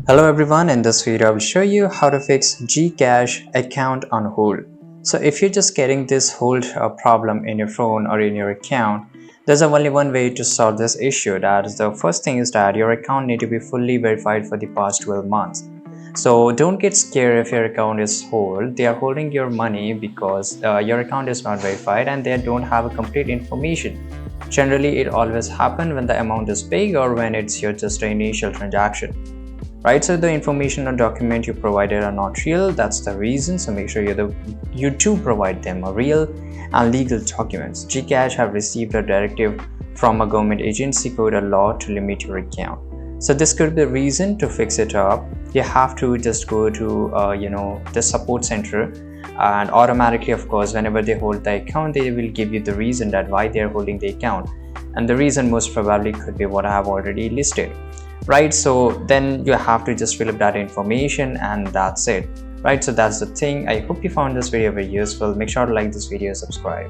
Hello everyone, in this video I will show you how to fix GCash account on hold. So if you're just getting this hold problem in your phone or in your account, there's only one way to solve this issue. That is, the first thing is that your account need to be fully verified for the past 12 months. So don't get scared if your account is hold. They are holding your money because your account is not verified and they don't have a complete information. Generally, it always happens when the amount is big or when it's your just an initial transaction. Right, so the information or document you provided are not real. That's the reason. So make sure you do provide them a real and legal documents. GCash have received a directive from a government agency code a law to limit your account. So this could be the reason to fix it up. You have to just go to the support center, and automatically, of course, whenever they hold the account, they will give you the reason that why they are holding the account, and the reason most probably could be what I have already listed. Right, so then you have to just fill up that information and that's it. Right, so that's the thing. I hope you found this video very useful. Make sure to like this video, subscribe.